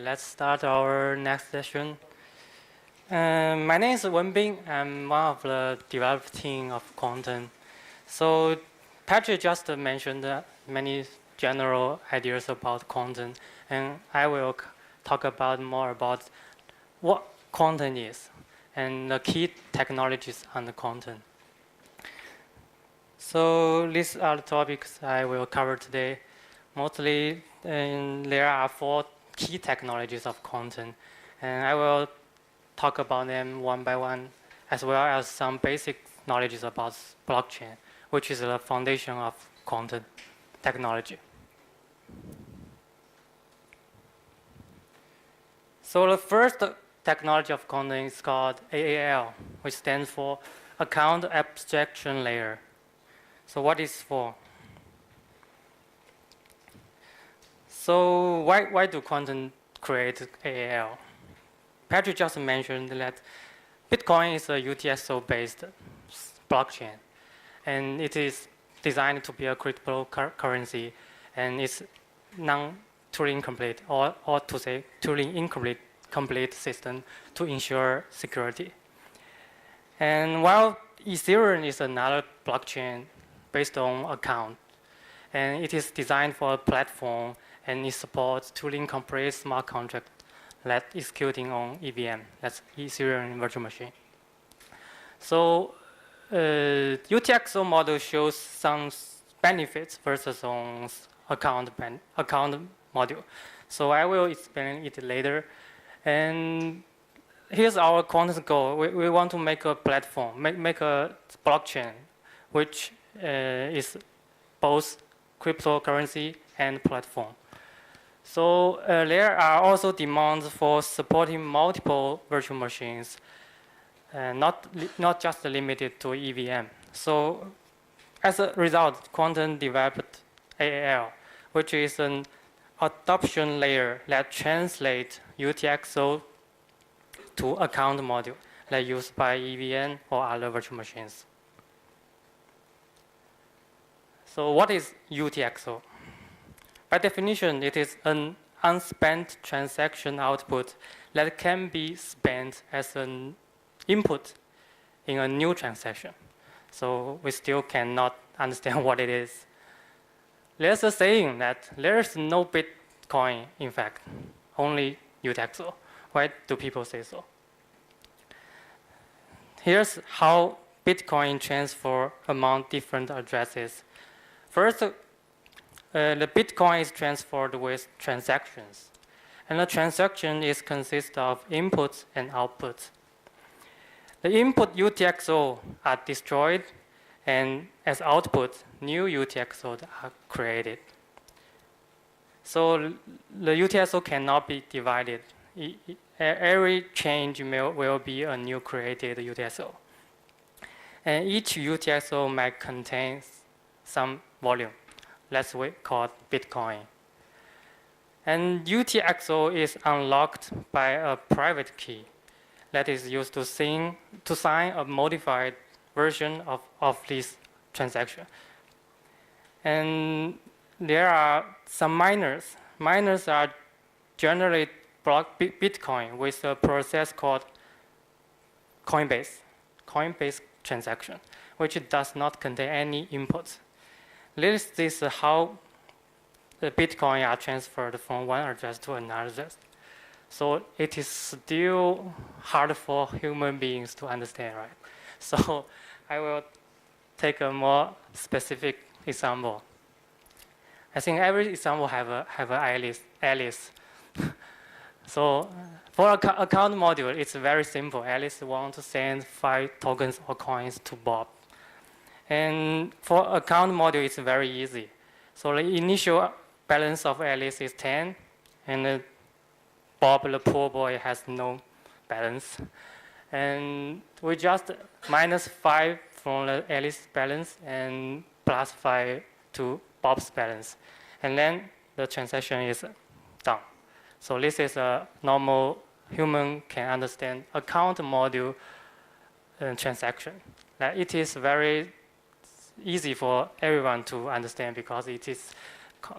let's start our next session. My name is Wenbing. I'm one of the development team of Qtum. So Patrick just mentioned many general ideas about Qtum, and I will talk about more about what Qtum is and the key technologies on the Qtum. So these are the topics I will cover today. Mostly, there are 4 key technologies of Qtum, and I will talk about them one by one, as well as some basic knowledge about blockchain, which is the foundation of Qtum technology. So the first technology of Qtum is called AAL, which stands for Account Abstraction Layer. So what is for? So why do Qtum create AAL? Patrick just mentioned that Bitcoin is a UTXO-based blockchain, and it is designed to be a cryptocurrency, and it's non-Turing complete, or to say Turing incomplete system to ensure security. And while Ethereum is another blockchain based on account, and it is designed for a platform, and it supports Turing complete smart contract that executing on EVM, that's Ethereum virtual machine. So UTXO model shows some benefits versus on account module. So I will explain it later. And here's our Qtum's goal. We want to make a platform, make a blockchain, which is both cryptocurrency and platform. So there are also demands for supporting multiple virtual machines, not just limited to EVM. So as a result, Qtum developed AAL, which is an adoption layer that translates UTXO to account module that used by EVM or other virtual machines. So what is UTXO? By definition, it is an unspent transaction output that can be spent as an input in a new transaction. So we still cannot understand what it is. There's a saying that there's no Bitcoin, in fact, only UTXO. Why do people say so? Here's how Bitcoin transfer among different addresses. First, the Bitcoin is transferred with transactions, and the transaction is consist of inputs and outputs. The input UTXO are destroyed, and as output, new UTXO are created. So the UTXO cannot be divided. Every change will be a new created UTXO. And each UTXO might contain some volume. That's what we call Bitcoin. And UTXO is unlocked by a private key that is used to sign a modified version of this transaction. And there are some miners. Miners are generate block Bitcoin with a process called Coinbase transaction, which does not contain any inputs. This is how the Bitcoin are transferred from one address to another address. So it is still hard for human beings to understand, right? So I will take a more specific example. I think every example have an alias. So for account module, it's very simple. Alice wants to send 5 tokens or coins to Bob. And for account module, it's very easy. So the initial balance of Alice is 10, and Bob, the poor boy, has no balance. And we just minus 5 from the Alice balance and plus 5 to Bob's balance. And then the transaction is done. So this is a normal human can understand account module transaction. It is very easy for everyone to understand because it is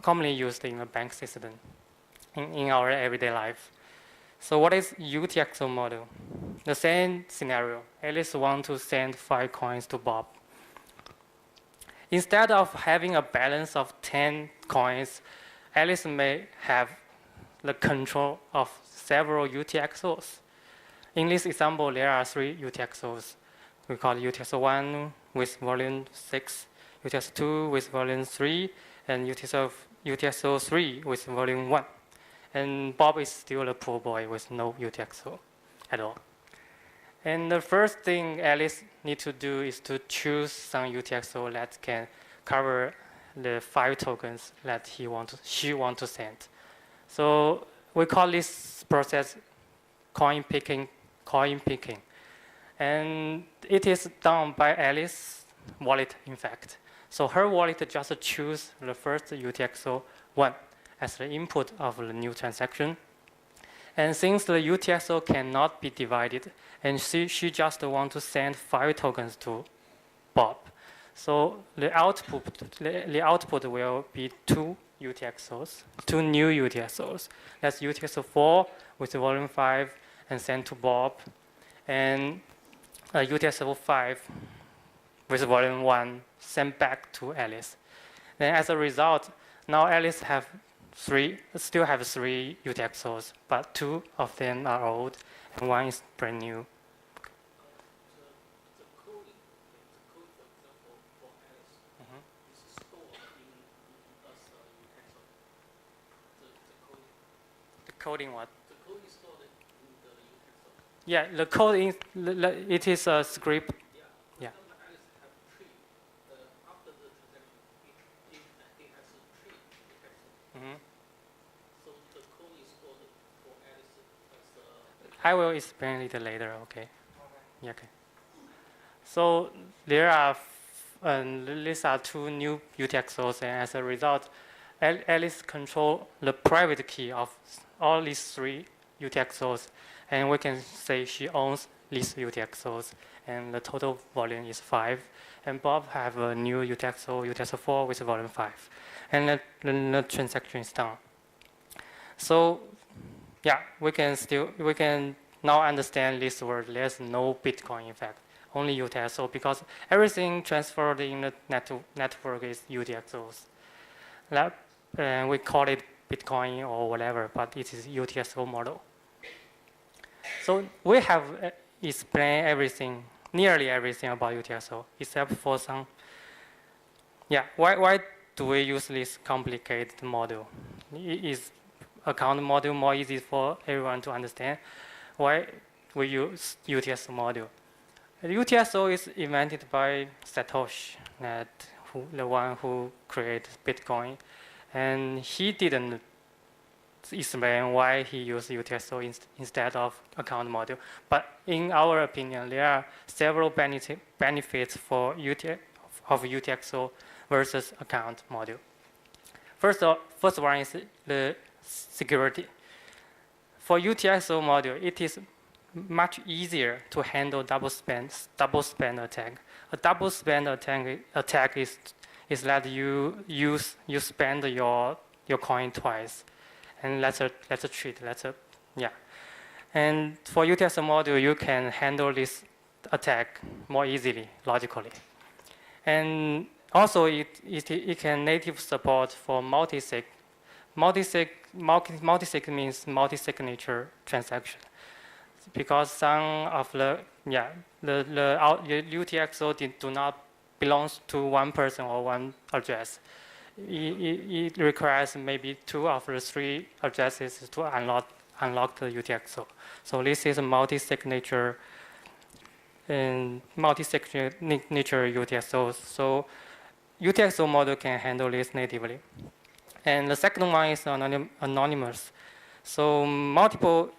commonly used in a bank system in our everyday life. So what is UTXO model? The same scenario. Alice wants to send 5 coins to Bob. Instead of having a balance of 10 coins, Alice may have the control of several UTXOs. In this example, there are 3 UTXOs. We call it UTXO1 with volume 6, UTXO2 with volume 3, and UTXO3 with volume 1. And Bob is still a poor boy with no UTXO at all. And the first thing Alice needs to do is to choose some UTXO that can cover the 5 tokens that she want to send. So we call this process coin picking. And it is done by Alice's wallet, in fact. So her wallet just choose the first UTXO1 as the input of the new transaction. And since the UTXO cannot be divided, and she just wants to send 5 tokens to Bob. So the output will be 2 UTXOs, 2 new UTXOs. That's UTXO4 with volume 5 and sent to Bob, and UTXO5 with volume 1 sent back to Alice. Then as a result, now Alice still have 3 UTXOs, but 2 of them are old and 1 is brand new. Coding what? The code is stored in the UTXO. Yeah, the code it is a script. Yeah. Alice have 3. After the transaction, it has 3 UTXO. So the code is stored for Alice as I will explain it later. Okay. Yeah. Okay. So there are these are 2 new UTXOs, and as a result, Alice control the private key of all these 3 UTXOs, and we can say she owns these UTXOs, and the total volume is 5. And Bob have a new UTXO4 with volume 5, and the transaction is done. So, yeah, we can now understand this word. There's no Bitcoin effect, only UTXO, because everything transferred in the network is UTXOs. We call it Bitcoin or whatever, but it is UTXO model. So we have explained everything, nearly everything about UTXO, except for some. Yeah, why do we use this complicated model? Is account model more easy for everyone to understand? Why we use UTXO model? UTXO is invented by Satoshi, the one who created Bitcoin. And he didn't explain why he used UTXO instead of account model. But in our opinion, there are several benefits of UTXO versus account model. First one is the security. For UTXO model, it is much easier to handle double spend attack. A double spend attack is that you spend your coin twice, and that's a cheat. And for UTXO model, you can handle this attack more easily, logically. And also, it can native support for multi-sig. Multi-sig means multi-signature transaction, because some of the UTXO do not belongs to one person or one address. It requires maybe 2 of the 3 addresses to unlock the UTXO. So this is a multi-signature UTXO. So UTXO model can handle this natively. And the second one is anonymous. So multiple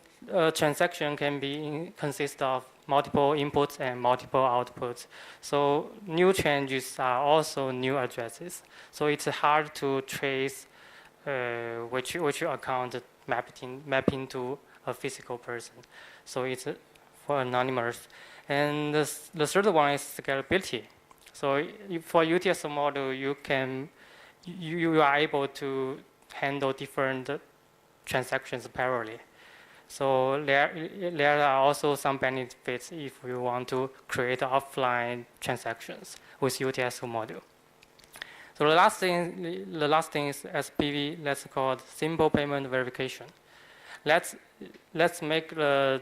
transaction can consist of multiple inputs and multiple outputs. So new changes are also new addresses. So it's hard to trace which account mapping to a physical person. So it's for anonymous. And the third one is scalability. So for UTXO model, you are able to handle different transactions parallelly. So there are also some benefits if you want to create offline transactions with UTXO module. So the last thing is SPV. Let's call it simple payment verification. Let's make the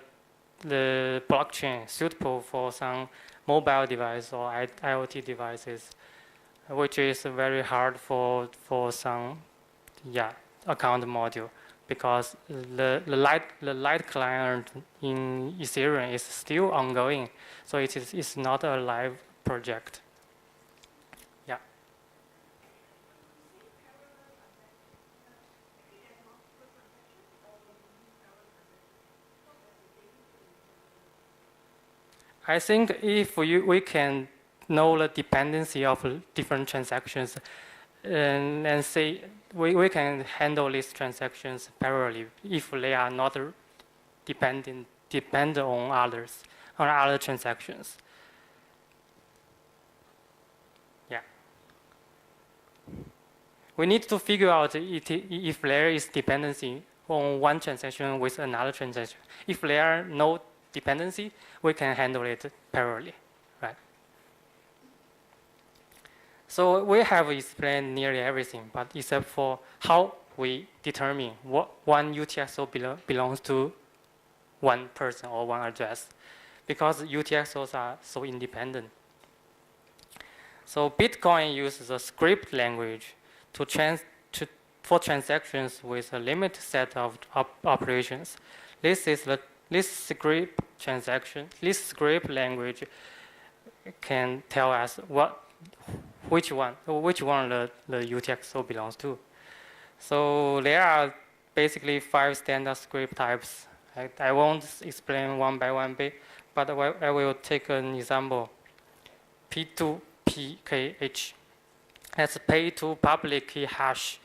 blockchain suitable for some mobile device or IoT devices, which is very hard for some account module, because the light client in Ethereum is still ongoing, so it's not a live project. Yeah. I think if we can know the dependency of different transactions, and say we can handle these transactions parallelly if they are not depend on other transactions. Yeah. We need to figure out if there is dependency on one transaction with another transaction. If there are no dependency, we can handle it parallelly, right? So we have explained nearly everything, but except for how we determine what one UTXO belongs to one person or one address, because UTXOs are so independent. So Bitcoin uses a script language for transactions with a limited set of operations. This script language can tell us which one the UTXO belongs to. So there are basically 5 standard script types. I won't explain one by one, but I will take an example. P2PKH. That's pay to public key hash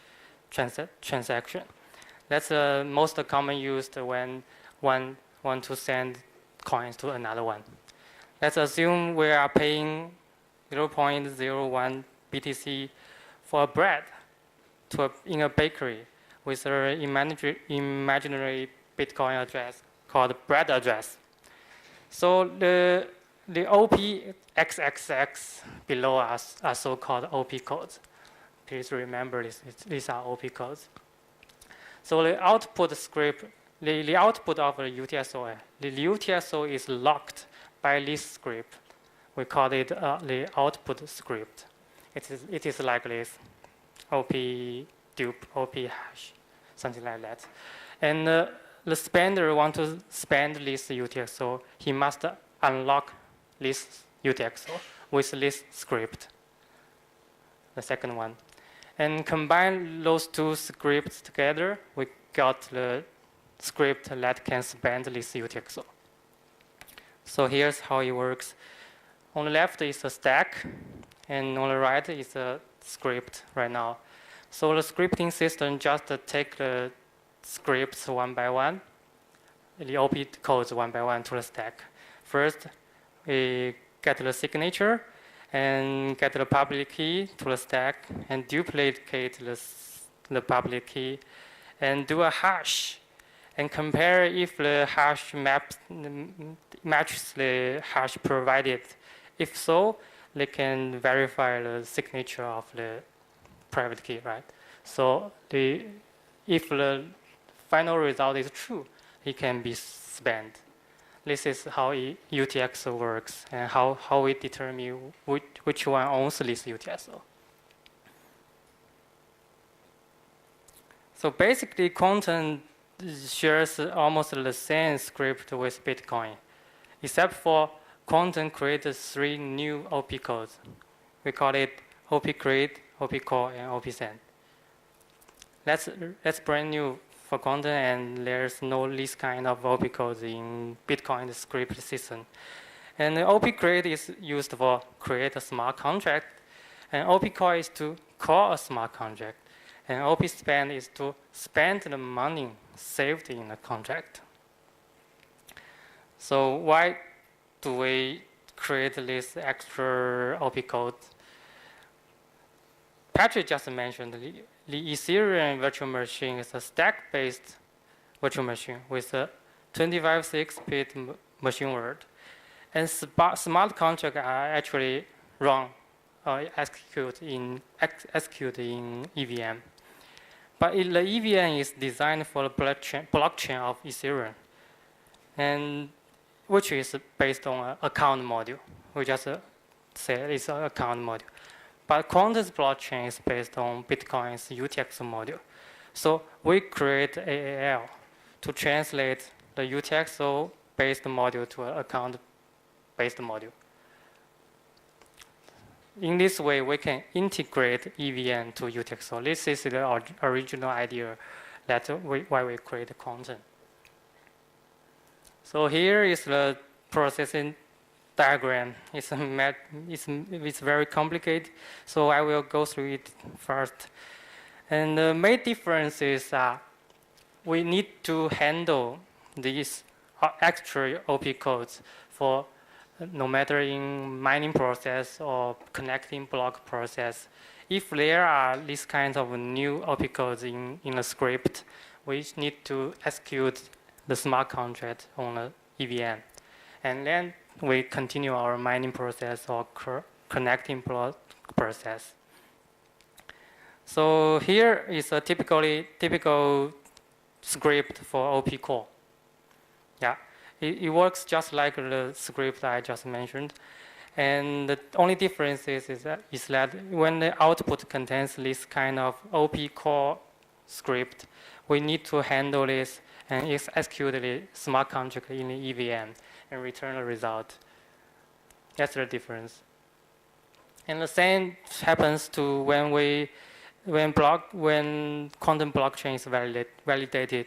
transaction. That's the most common used when one want to send coins to another one. Let's assume we are paying 0.01 BTC for bread in a bakery with an imaginary Bitcoin address called bread address. So the OP XXX below us are so-called OP codes. Please remember this. These are OP codes. So the output script, the output of the UTXO is locked by this script. We call it the output script. It is like this, OP dupe, OP hash, something like that. And the spender wants to spend this UTXO. He must unlock this UTXO with this script, the second one. And combine those two scripts together, we got the script that can spend this UTXO. So here's how it works. On the left is a stack, and on the right is a script right now. So the scripting system just take the scripts one by one, the OP codes one by one to the stack. First, we get the signature and get the public key to the stack and duplicate the public key and do a hash and compare if the hash matches the hash provided. If so, they can verify the signature of the private key, right? So if the final result is true, it can be spent. This is how UTXO works and how we determine which one owns this UTXO. So basically, Qtum shares almost the same script with Bitcoin, except for Qtum created 3 new OP codes. We call it OP create, OP call, and OP send. That's brand new for Qtum, and there's no this kind of OP codes in Bitcoin script system. And the OP create is used for create a smart contract, and OP call is to call a smart contract, and OP spend is to spend the money saved in the contract. So why do we create this extra OP code? Patrick just mentioned the Ethereum virtual machine is a stack-based virtual machine with a 25/6-bit machine word. And smart contracts are actually run or execute in EVM. But the EVM is designed for the blockchain of Ethereum, and which is based on an account module. We just say it's an account module. But Qtum's blockchain is based on Bitcoin's UTX module. So we create AAL to translate the UTXO-based module to an account-based module. In this way, we can integrate EVM to UTXO. This is the original idea that why we create Qtum. So here is the processing diagram. It's very complicated, so I will go through it first. And the main difference is we need to handle these extra OP codes for no matter in mining process or connecting block process. If there are these kinds of new OP codes in a script, we need to execute the smart contract on the EVM. And then we continue our mining process or connecting block process. So here is a typical script for OP core. Yeah, it works just like the script I just mentioned. And the only difference is that when the output contains this kind of OP core script, we need to handle this and execute the smart contract in the EVM and return a result. That's the difference. And the same happens to when Qtum blockchain is validated,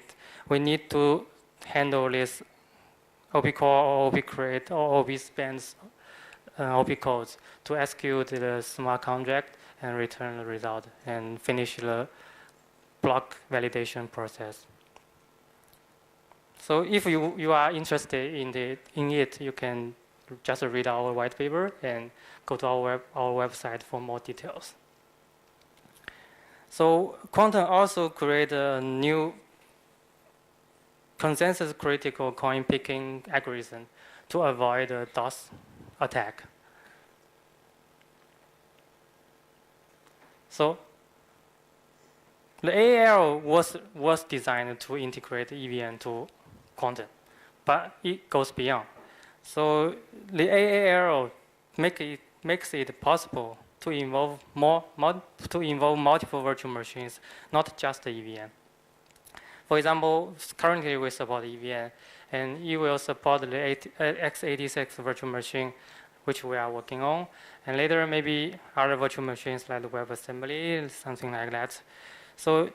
we need to handle this OP core or OP create or OP spans OP codes to execute the smart contract and return the result and finish the block validation process. So if you are interested in it, you can just read our white paper and go to our website for more details. So Qtum also created a new consensus critical coin picking algorithm to avoid a DOS attack. So the AAL was designed to integrate EVM to Qtum, but it goes beyond. So the AAL makes it possible to involve multiple virtual machines, not just the EVM. For example, currently we support EVM, and it will support the x86 virtual machine, which we are working on, and later maybe other virtual machines like WebAssembly, something like that. So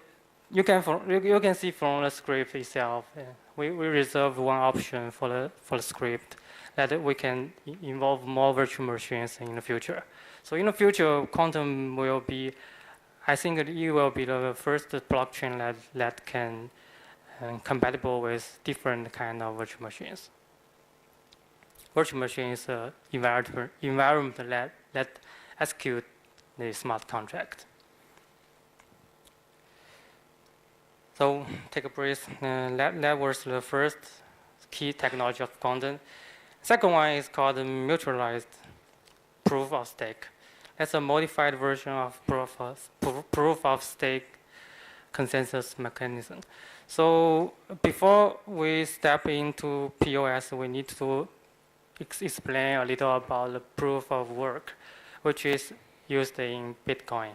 you can see from the script itself, we reserve one option for the script that we can involve more virtual machines in the future. So in the future, Qtum will be, I think it will be the first blockchain that can compatible with different kind of virtual machines. Virtual machine is an environment that execute the smart contract. So take a breath. That was the first key technology of Qtum. Second one is called mutualized proof of stake. That's a modified version of proof of stake consensus mechanism. So before we step into POS, we need to explain a little about the proof of work, which is used in Bitcoin.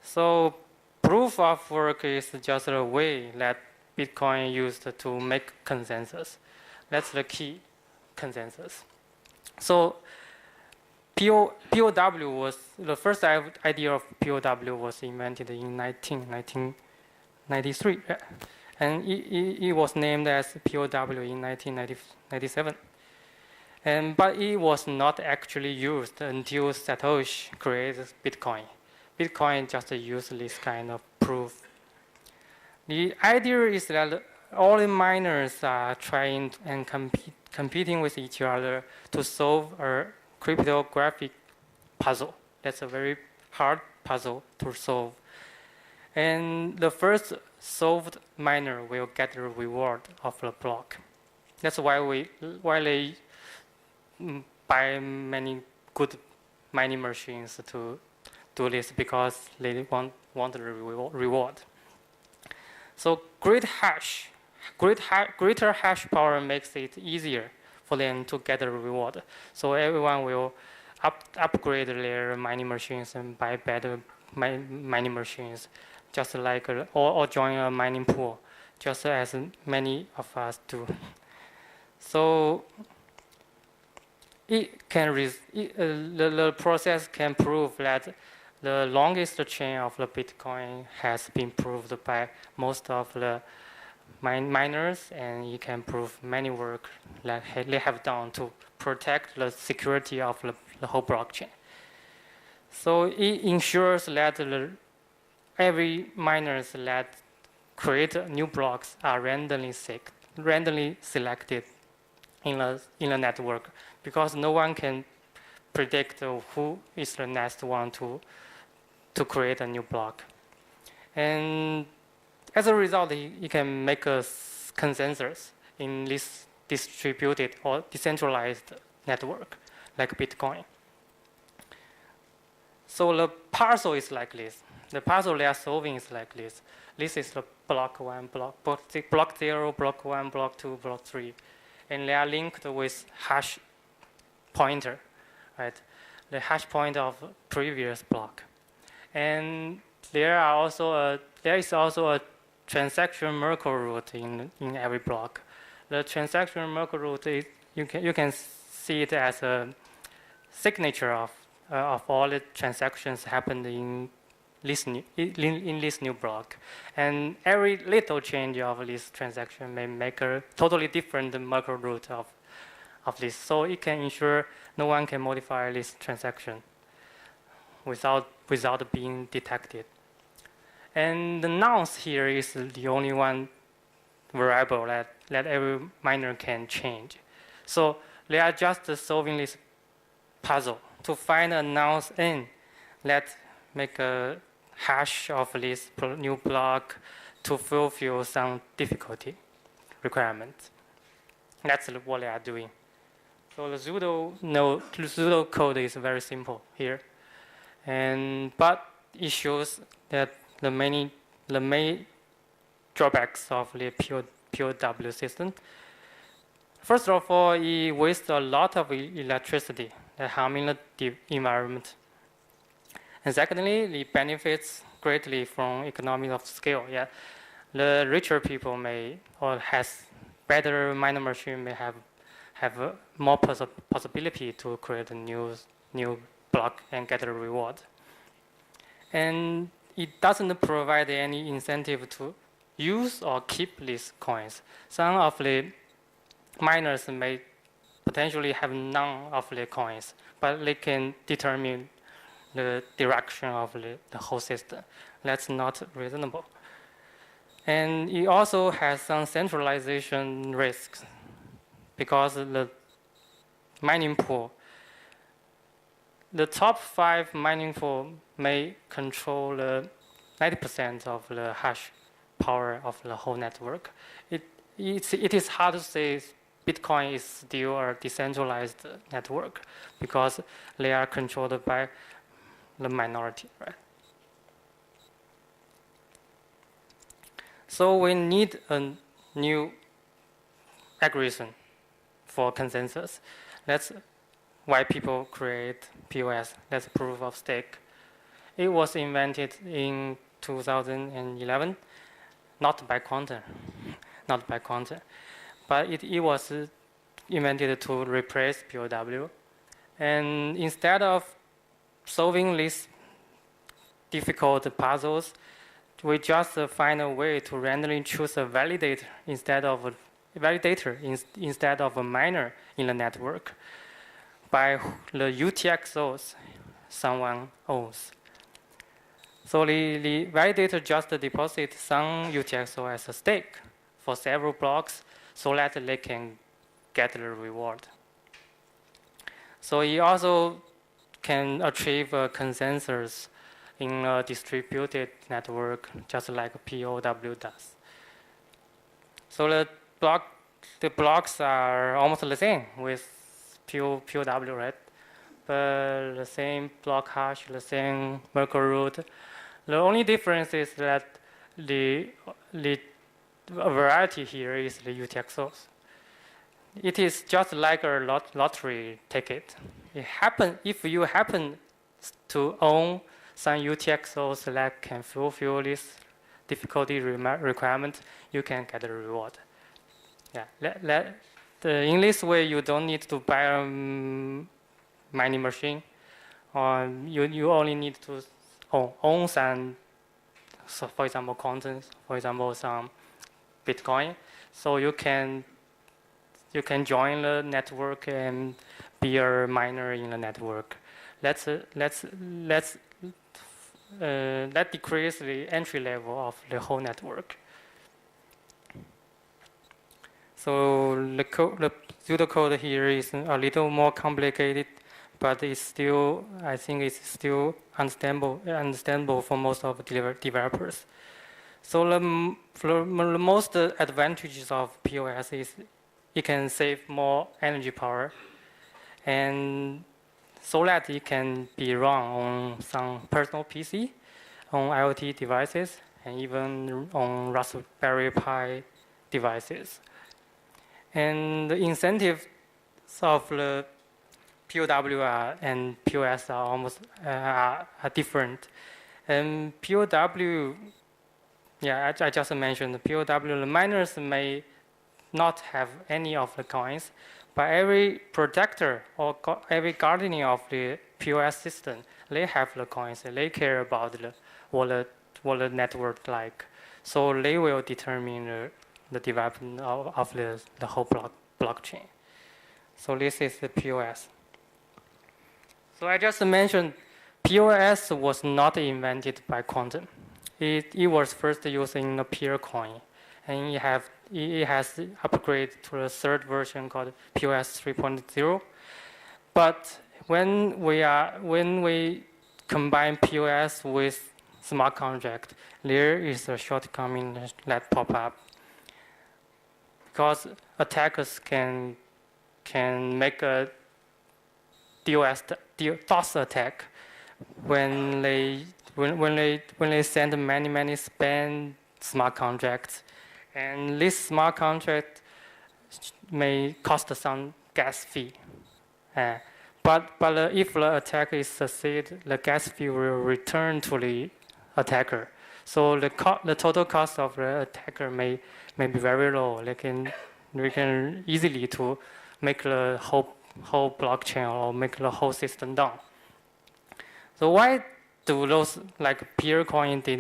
So proof of work is just a way that Bitcoin used to make consensus. That's the key consensus. So POW was the first idea of POW was invented in 1993, and it was named as POW in 1997. But it was not actually used until Satoshi created Bitcoin. Bitcoin just used this kind of proof. The idea is that all the miners are trying and competing with each other to solve a cryptographic puzzle. That's a very hard puzzle to solve. And the first solved miner will get the reward of the block. That's why they buy many good mining machines to do this, because they want the reward. So greater hash power makes it easier for them to get a reward. So everyone will upgrade their mining machines and buy better mining machines, just like or join a mining pool, just as many of us do. So the process can prove that the longest chain of the Bitcoin has been proved by most of the miners, and it can prove many work that they have done to protect the security of the whole blockchain. So it ensures that every miners that create new blocks are randomly selected in a network, because no one can predict who is the next one to create a new block. And as a result, you can make a consensus in this distributed or decentralized network like Bitcoin. So the puzzle is like this. The puzzle they are solving is like this. This is the block 1, block 0, block 1, block 2, block 3. And they are linked with hash pointer, right? The hash pointer of previous block. And there is also a transaction Merkle root in every block. The transaction Merkle root is you can see it as a signature of all the transactions happened in this new block. And every little change of this transaction may make a totally different Merkle root of this. So it can ensure no one can modify this transaction without being detected. And the nonce here is the only one variable that every miner can change. So they are just solving this puzzle to find a nonce n that make a hash of this new block to fulfill some difficulty requirements. That's what they are doing. So the pseudo code is very simple here, but it shows that the main drawbacks of the POW system. First of all, it wastes a lot of electricity, harming the environment. And secondly, it benefits greatly from economies of scale. Yeah, the richer people has better mining machine may have more possibility to create a new block and get a reward. And it doesn't provide any incentive to use or keep these coins. Some of the miners may potentially have none of the coins, but they can determine the direction of the whole system. That's not reasonable. And it also has some centralization risks, because the mining pool, the top 5 mining pool may control 90% of the hash power of the whole network. It is hard to say Bitcoin is still a decentralized network, because they are controlled by the minority, right? So we need a new algorithm for consensus. That's why people create POS, that's proof of stake. It was invented in 2011, not by Qtum, but it was invented to replace POW. And instead of solving these difficult puzzles, we just find a way to randomly choose a validator instead of a miner in the network by the UTXOs someone owns. So the validator just deposits some UTXO as a stake for several blocks so that they can get the reward. So it also can achieve a consensus in a distributed network, just like POW does. So the block the blocks are almost the same with POW, right? But the same block hash, the same Merkle root. The only difference is that the variety here is the UTXOs. It is just like a lottery ticket. If you happen to own some UTXOs that can fulfill this difficulty requirement, you can get a reward. Yeah, in this way, you don't need to buy a mining machine, or you only need to own some, so for example, contents, for example, some Bitcoin. So you can join the network and be a miner in the network. Let's decrease the entry level of the whole network. So the pseudocode here is a little more complicated, but it's still, I think it's still understandable for most of the developers. So the most advantages of POS is it can save more energy power, and so that it can be run on some personal PC, on IoT devices, and even on Raspberry Pi devices. And the incentives of the POW and POS are almost are different. And POW, yeah, I just mentioned the POW. The miners may not have any of the coins, but every protector or every guardian of the POS system, they have the coins. They care about what the network like. So they will determine the development of the whole blockchain. So this is the POS. So I just mentioned POS was not invented by Qtum. It was first used in the peer coin, and it has upgraded to the third version called POS 3.0. But when we combine POS with smart contract, there is a shortcoming that pop up. Because attackers can make a DOS attack when they send many spam smart contracts, and this smart contract may cost some gas fee. But if the attack is succeed, the gas fee will return to the attacker. So the total cost of the attacker may be very low. They can easily to make the whole blockchain or make the whole system down. So why do those like peer coin they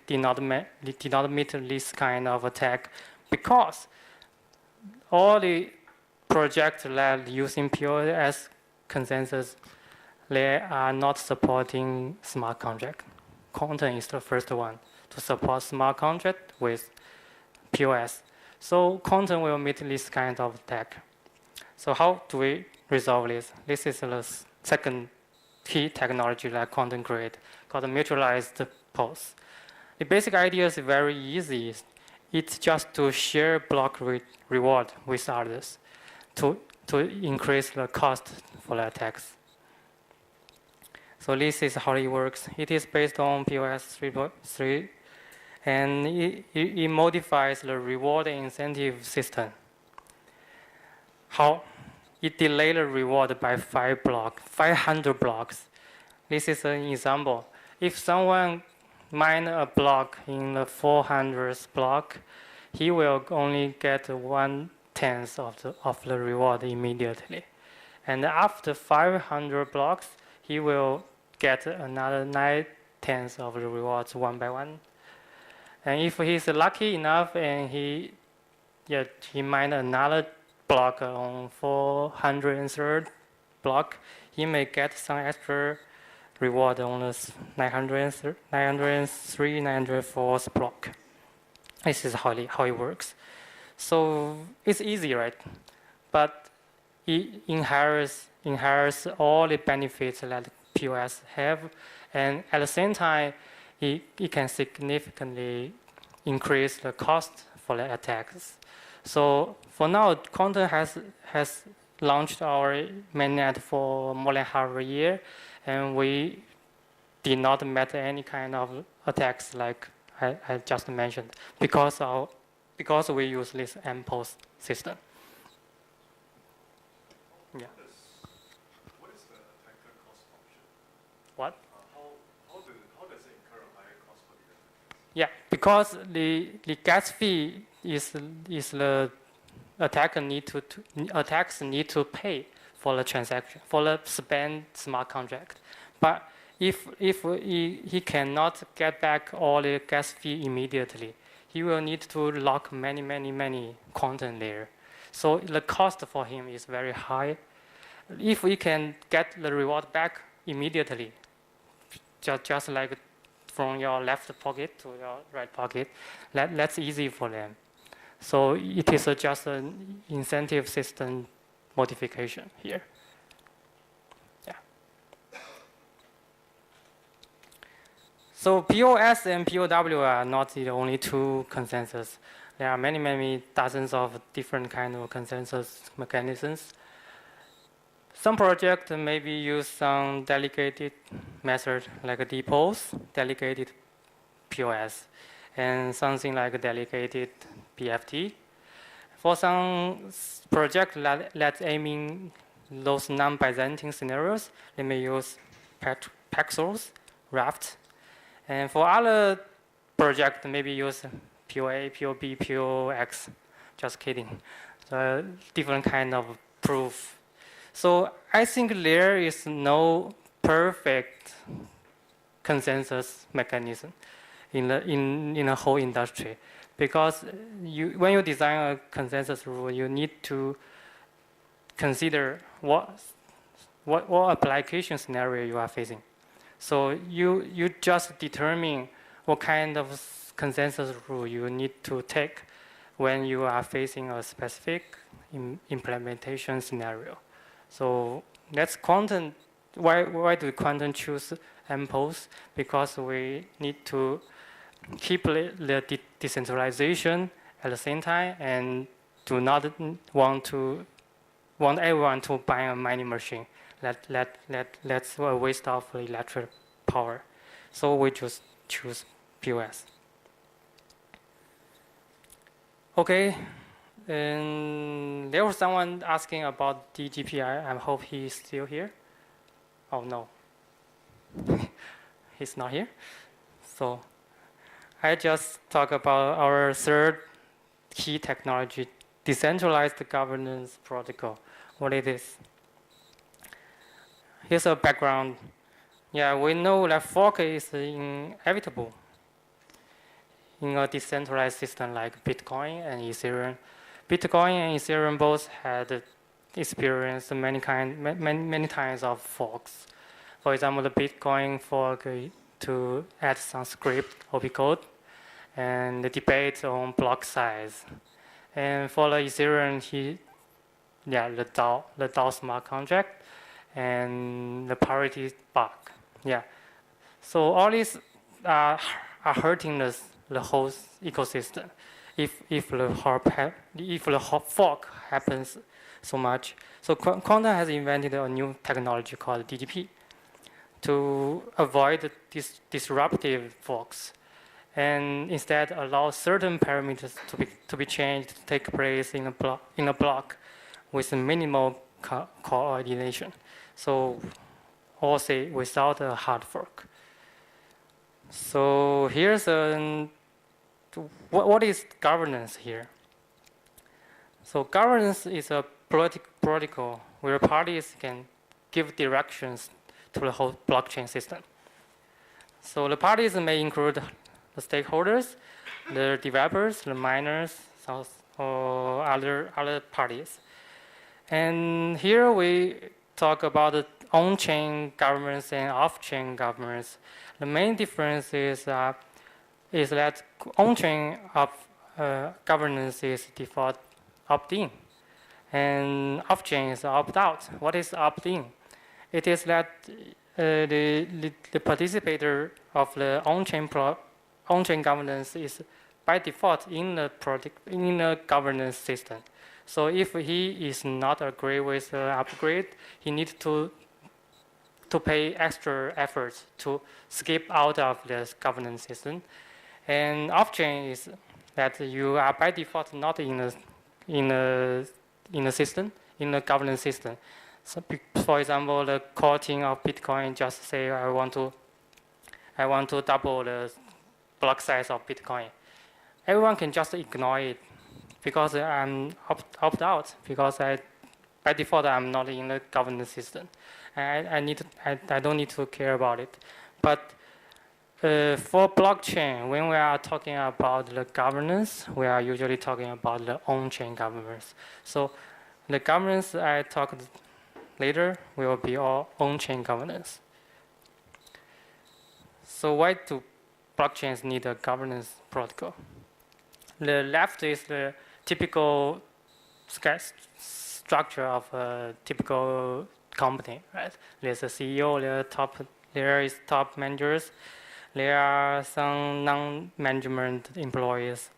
did not meet this kind of attack? Because all the projects that using POS consensus, they are not supporting smart contract. Qtum is the first one to support smart contract with POS. So Qtum will meet this kind of attack. So how do we resolve this? This is the second key technology that Qtum created, called mutualized POS. The basic idea is very easy. It's just to share block reward with others to increase the cost for the attacks. So this is how it works. It is based on POS 3.3, and it modifies the reward and incentive system. How? It delays the reward by 500 blocks. This is an example. If someone mine a block in the 400th block, he will only get 1/10 of the reward immediately. And after 500 blocks, he will get another 9/10 of the rewards one by one. And if he's lucky enough and he mined another block on 403rd block, he may get some extra reward on the 903, 904th block. This is how it works. So it's easy, right? But it inherits all the benefits that POS have, and at the same time, it can significantly increase the cost for the attacks. So for now, Qtum has launched our mainnet for more than half a year, and we did not met any kind of attacks like I just mentioned because we use this MPOS system. Yeah. What is the attacker cost function? What? How does it incur a higher cost for the attacker? Yeah, because the gas fee is the attacks need to pay for the transaction, for the spend smart contract. But if he cannot get back all the gas fee immediately, he will need to lock many Qtum there. So the cost for him is very high. If we can get the reward back immediately, just like from your left pocket to your right pocket, that's easy for them. So it is just an incentive system modification here. Yeah. So POS and POW are not the only two consensus. There are many dozens of different kind of consensus mechanisms. Some projects maybe use some delegated method like a depose, delegated POS, and something like delegated PFT. For some projects that aiming those non-Byzantine scenarios, they may use Paxos, Raft. And for other projects, maybe use POA, POB, POX. Just kidding. So different kind of proof. So I think there is no perfect consensus mechanism in the whole industry, because when you design a consensus rule, you need to consider what application scenario you are facing. So you just determine what kind of consensus rule you need to take when you are facing a specific implementation scenario. So that's Qtum. Why do Qtum choose MPOS? Because we need to keep the decentralization at the same time, and do not want everyone to buy a mining machine. That's a waste of electric power. So we just choose POS. Okay. And there was someone asking about DGP. I hope he's still here. Oh no, he's not here. So I just talk about our third key technology, decentralized governance protocol. What it is? Here's a background. Yeah, we know that fork is inevitable in a decentralized system like Bitcoin and Ethereum. Bitcoin and Ethereum both had experienced many times of forks. For example, the Bitcoin fork to add some script or code, and the debate on block size. And for the Ethereum, the DAO smart contract and the parity bug. Yeah. So all these are hurting the whole ecosystem. If the fork happens so much. So Qtum has invented a new technology called DGP to avoid these disruptive forks, and instead allow certain parameters to be changed to take place in a block with minimal coordination. So, or say without a hard fork. So here's what is governance here? So governance is a protocol where parties can give directions to the whole blockchain system. So the parties may include the stakeholders, the developers, the miners, or other parties. And here we talk about the on-chain governance and off-chain governance. The main difference is that on-chain governance is default opt-in, and off-chain is opt-out. What is opt-in? It is that the participator of the on-chain governance is by default in the governance system. So if he is not agree with the upgrade, he needs to pay extra efforts to skip out of the governance system. And off-chain is that you are by default not in a system, in a governance system. So, for example, the core team of Bitcoin just say I want to double the block size of Bitcoin. Everyone can just ignore it because I'm opt out because by default I'm not in the governance system. I don't need to care about it. But for blockchain, when we are talking about the governance, we are usually talking about the on-chain governance. So the governance I talked later will be all on-chain governance. So why do blockchains need a governance protocol? The left is the typical structure of a typical company, right? There's a CEO, there is top managers, there are some non-management employees.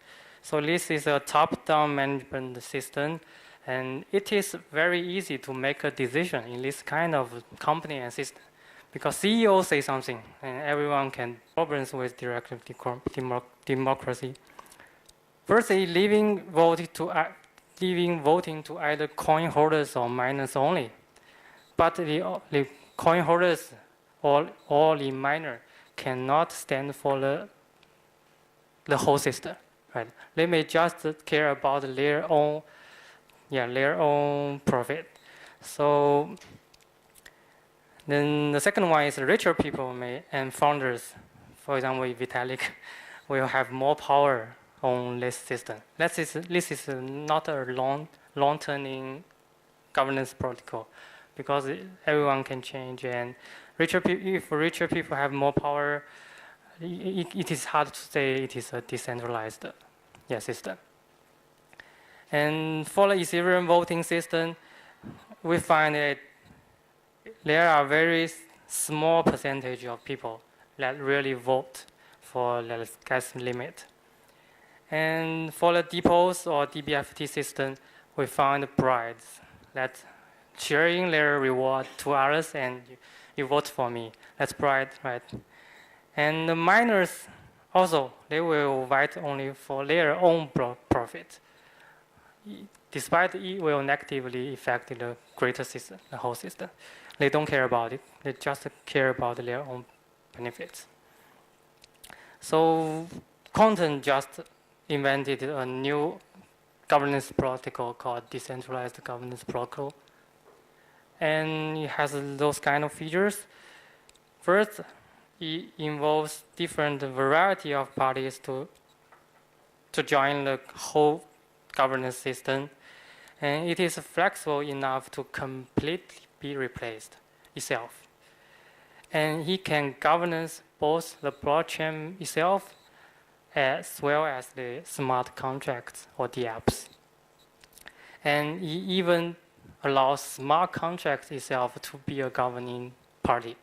So this is a top-down management system, and it is very easy to make a decision in this kind of company and system. Because CEO say something, and everyone can problems with direct democracy. Firstly, leaving voting to either coin holders or miners only. But the coin holders or the miner cannot stand for the whole system, right? They may just care about their own profit. So then the second one is richer people and founders. For example, Vitalik will have more power on this system. This is not a long-term governance protocol because everyone can change, and if richer people have more power, it is hard to say it is a decentralized system. And for the Ethereum voting system, we find that there are very small percentage of people that really vote for the gas limit. And for the depots or DBFT system, we found brides that sharing their reward to others and you vote for me. That's bride, right? And the miners also, they will vote only for their own profit. Despite it will negatively affect the greater system, the whole system. They don't care about it. They just care about their own benefits. So Qtum just invented a new governance protocol called decentralized governance protocol. And it has those kind of features. First, it involves different variety of parties to join the whole governance system. And it is flexible enough to completely be replaced itself. And it can governance both the blockchain itself as well as the smart contracts or the apps. And it even allows smart contracts itself to be a governing party.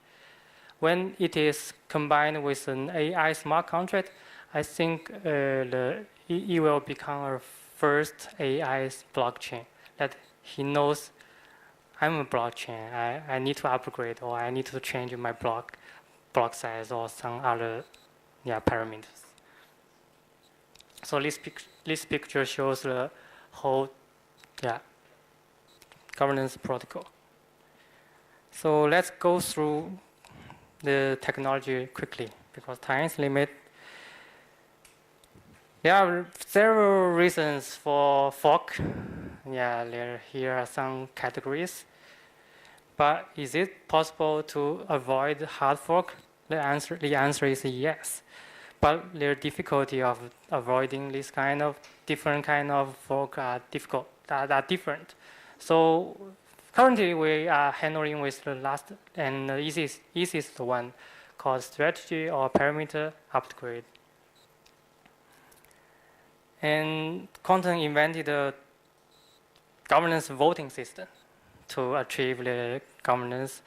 When it is combined with an AI smart contract, I think it will become a first AI blockchain that he knows I'm a blockchain. I need to upgrade or I need to change my block size or some other parameters. So this picture shows the whole governance protocol. So let's go through the technology quickly because time is limited. There are several reasons for fork. Here are some categories. But is it possible to avoid hard fork? The answer is yes. But the difficulty of avoiding this kind of different kind of fork are different. So currently we are handling with the last and the easiest one called strategy or parameter upgrade. And Qtum invented a governance voting system to achieve the governance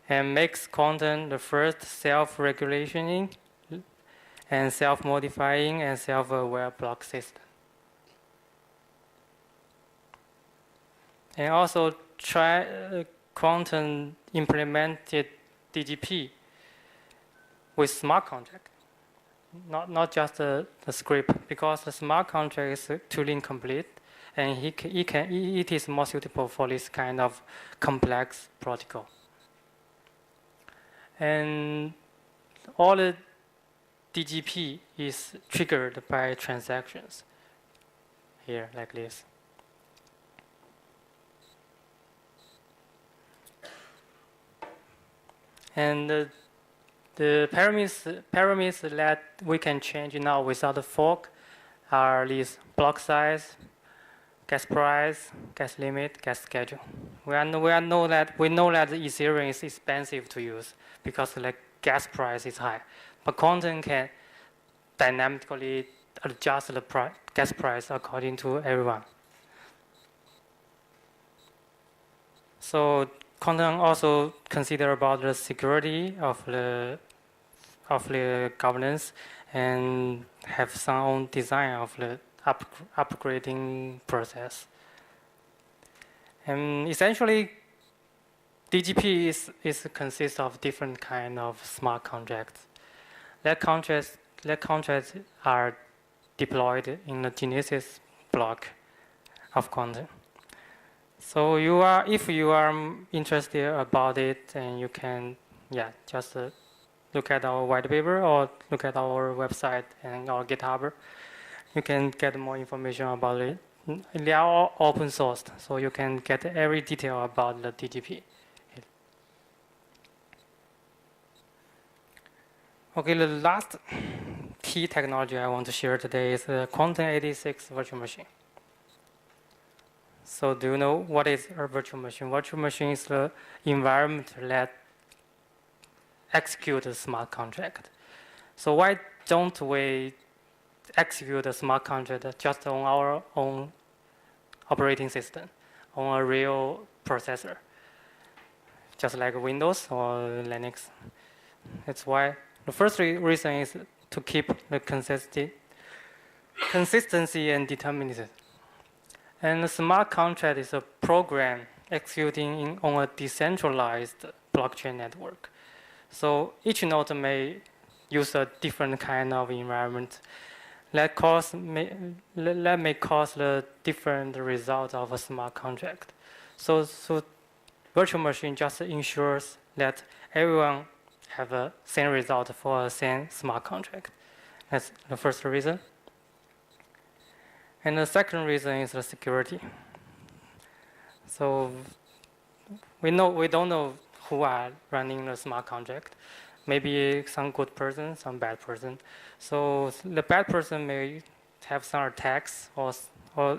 and makes Qtum the first self-regulation and self-modifying and self-aware block system. And also Qtum implemented DGP with smart contract, not just the script, because the smart contract is tooling complete, and it is more suitable for this kind of complex protocol. And all the DGP is triggered by transactions here, like this. And the parameters that we can change now without a fork are these: block size, gas price, gas limit, gas schedule. We know that Ethereum is expensive to use because the gas price is high, but Qtum can dynamically adjust the gas price according to everyone. So Qtum also consider about the security of the governance and have some own design of the upgrading process. And essentially, DGP is consists of different kind of smart contracts. That contracts are deployed in the Genesis block of Qtum. So if you are interested about it, then you can just look at our white paper or look at our website and our GitHub. You can get more information about it. They are all open sourced, so you can get every detail about the DGP. Okay, the last key technology I want to share today is the Qtum 86 virtual machine. So do you know what is a virtual machine? Virtual machine is the environment that execute a smart contract. So why don't we execute a smart contract just on our own operating system, on a real processor, just like Windows or Linux? That's why the first reason is to keep the consistency and determinism. And the smart contract is a program executing on a decentralized blockchain network. So each node may use a different kind of environment that may cause the different result of a smart contract. So virtual machine just ensures that everyone have a same result for a same smart contract. That's the first reason. And the second reason is the security. So we don't know who are running the smart contract. Maybe some good person, some bad person. So the bad person may have some attacks or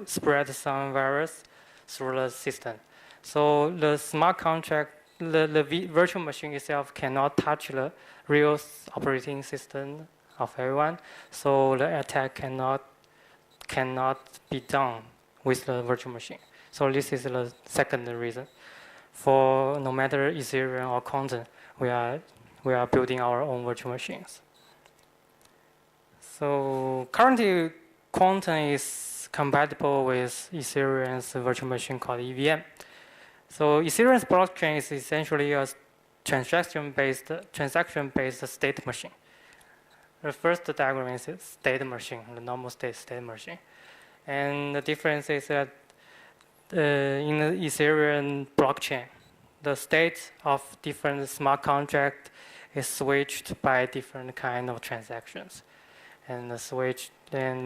spread some virus through the system. So the smart contract, the virtual machine itself cannot touch the real operating system of everyone. So the attack cannot be done with the virtual machine. So this is the second reason. For no matter Ethereum or Qtum, we are building our own virtual machines. So currently, Qtum is compatible with Ethereum's virtual machine called EVM. So Ethereum's blockchain is essentially a transaction-based state machine. The first diagram is a state machine, the normal state machine. And the difference is that in the Ethereum blockchain, the state of different smart contract is switched by different kind of transactions. And the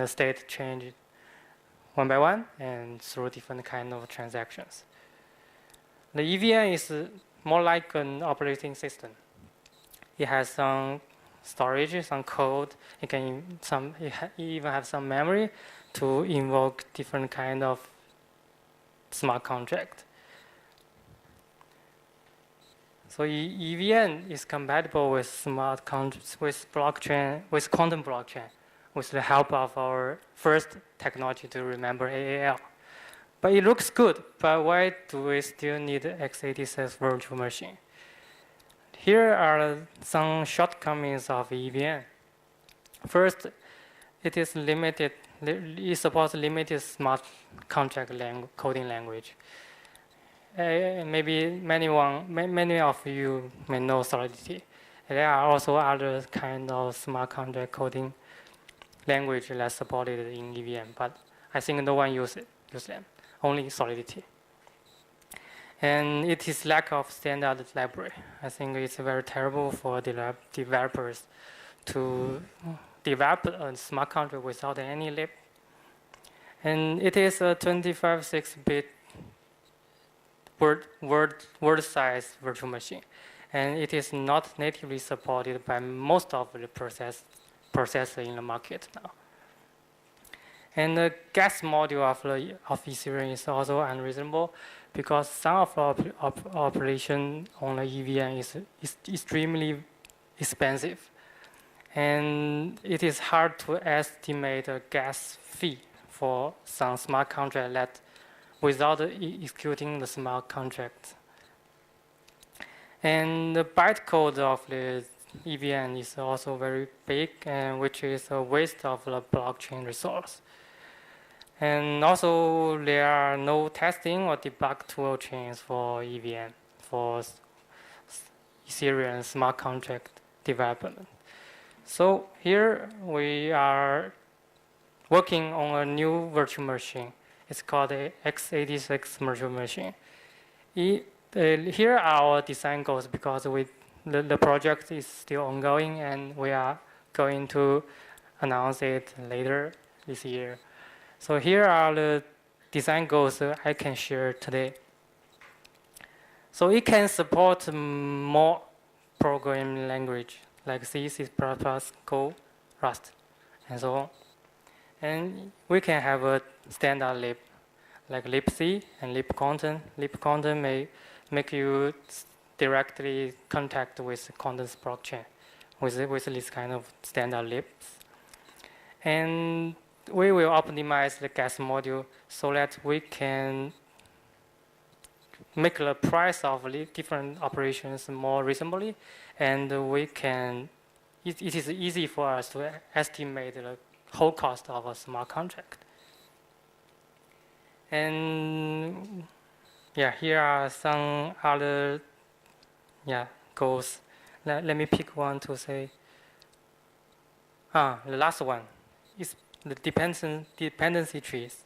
state changed one by one and through different kind of transactions. The EVM is more like an operating system. It has some storage, some code. It even have some memory to invoke different kind of smart contract. So EVM is compatible with smart contracts, with blockchain, with Qtum blockchain, with the help of our first technology to remember AAL. But it looks good, but why do we still need x86 virtual machine? Here are some shortcomings of EVM. First, it is limited. It supports limited smart contract coding language. Maybe many of you may know Solidity. There are also other kind of smart contract coding language that's supported in EVM, but I think no one use them. Only Solidity. And it is lack of standard library. I think it's very terrible for developers to develop a smart contract without any lib. And it is a 25/6-bit word size virtual machine, and it is not natively supported by most of the processor in the market now. And the gas module of Ethereum is also unreasonable because some of the operation on the EVM is extremely expensive, and it is hard to estimate a gas fee for some smart contract that without executing the smart contract. And the bytecode of the EVM is also very big, and which is a waste of the blockchain resource. And also, there are no testing or debug tool chains for EVM, for Ethereum smart contract development. So here we are working on a new virtual machine. It's called the x86 virtual machine. Here are our design goals because the project is still ongoing and we are going to announce it later this year. So here are the design goals I can share today. So it can support more programming language like C, C++, Go, Rust, and so on. And we can have a standard lib, like libc and libcontent. Libcontent may make you directly contact with contents blockchain with this kind of standard libs. And we will optimize the gas module so that we can make the price of different operations more reasonably, and it is easy for us to estimate the whole cost of a smart contract. And yeah, here are some other goals. Let me pick one to say. The last one is the dependency trees.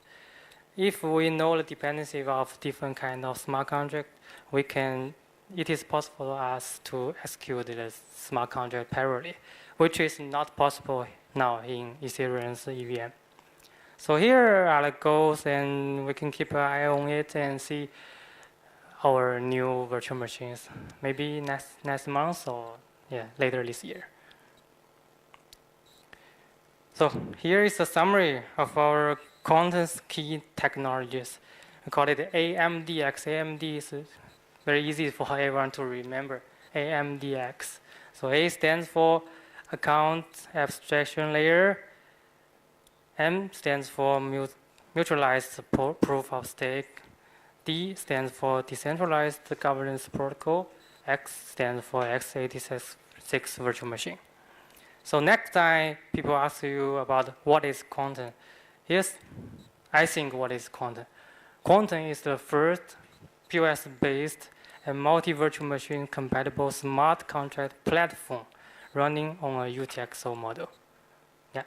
If we know the dependency of different kind of smart contract, it is possible for us to execute the smart contract parallelly, which is not possible now in Ethereum's EVM. So here are the goals, and we can keep an eye on it and see our new virtual machines, maybe next month or later this year. So here is a summary of our contents key technologies. We call it AMDX. AMD is very easy for everyone to remember. AMDX. So A stands for account abstraction layer. M stands for mutualized proof of stake. D stands for decentralized governance protocol. X stands for x86 virtual machine. So next time people ask you about what is Qtum, here's I think what is Qtum. Qtum is the first POS-based and multi-virtual machine compatible smart contract platform running on a UTXO model. Yeah,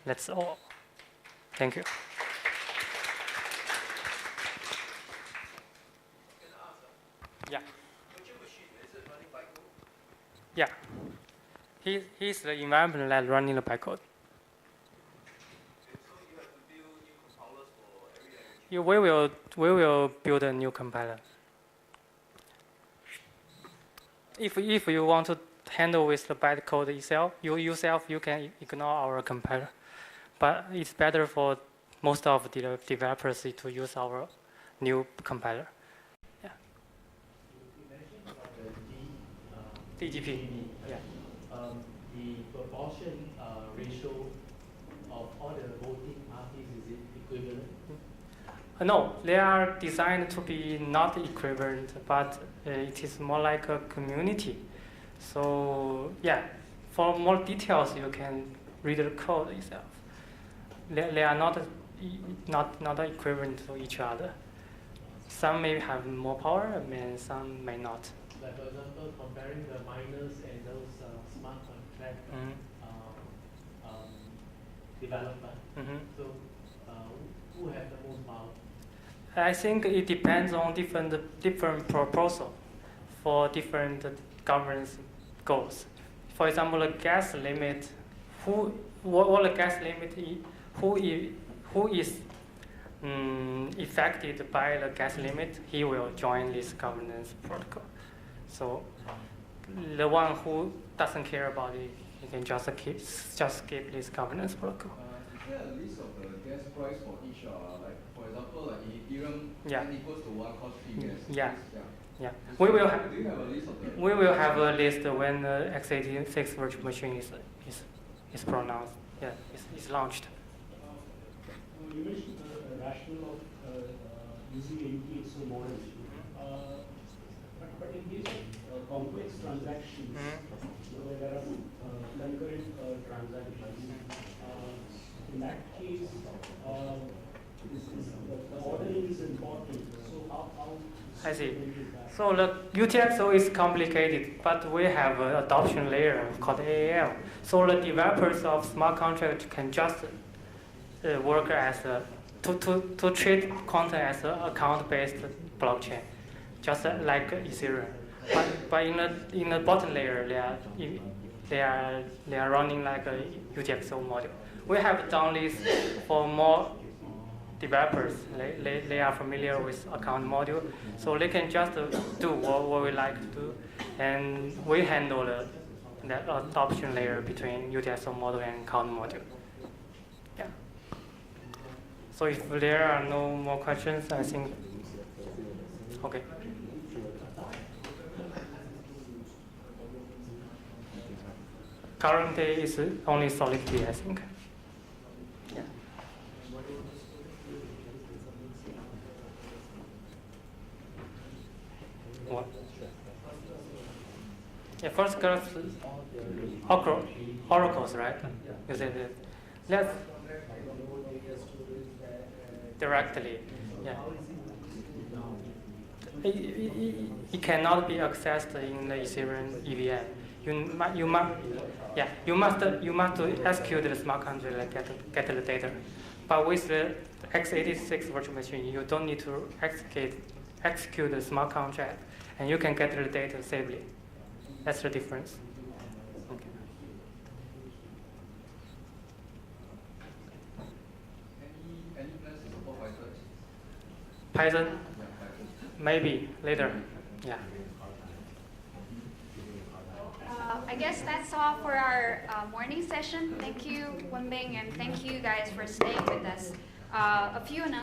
that's all. Thank you. Yeah. Yeah. He's the environment that running the bytecode. We will build a new compiler. If you want to handle with the bytecode itself, you can ignore our compiler. But it's better for most of the developers to use our new compiler. Yeah. You mentioned about the DGP. Yeah. The proportion ratio of all the voting parties, is it equivalent? No, they are designed to be not equivalent, but it is more like a community. So yeah, for more details, you can read the code itself. They are not equivalent to each other. Some may have more power, and some may not. Like for example, comparing the miners and those smart contract developer. So who have the most power? I think it depends on different proposal for different governance goals. For example, the gas limit. What the gas limit is? Who is affected by the gas limit? He will join this governance protocol. So the one who doesn't care about it, he can just skip this governance protocol. Is there a list of the gas price for each, like for example, like in Ethereum, Yeah. N equals to 1 cost P gas? Yeah. Yeah. We will have. Do you have a list of that? We will have a list when the x86 virtual machine is pronounced. Yeah, is launched. You mentioned the rationale of using a UTXO model. But in case of complex transactions, where there are concurrent transactions, in that case, the ordering is important. So how I see. So the UTXO is complicated, but we have an adoption layer called AAL. So the developers of smart contract can just work as to treat Qtum as an account-based blockchain, just like Ethereum. But in the bottom layer, they are running like a UTXO module. We have done this for more developers. They are familiar with account module, so they can just do what we like to do, and we handle the adoption layer between UTXO module and account module. Yeah. So if there are no more questions, I think okay. Currently, it's only Solidity, I think. Yeah. What? Yeah, first class oracles, right? You said that. Let's directly. Yeah. It cannot be accessed in the Ethereum EVM. You must execute the smart contract and get the data. But with the x86 virtual machine, you don't need to execute the smart contract, and you can get the data safely. That's the difference. Okay. Any plans to support Python? Python, Yeah, Python. maybe later. Yeah. I guess that's all for our morning session. Thank you, Wenbing, and thank you guys for staying with us. A few announcements.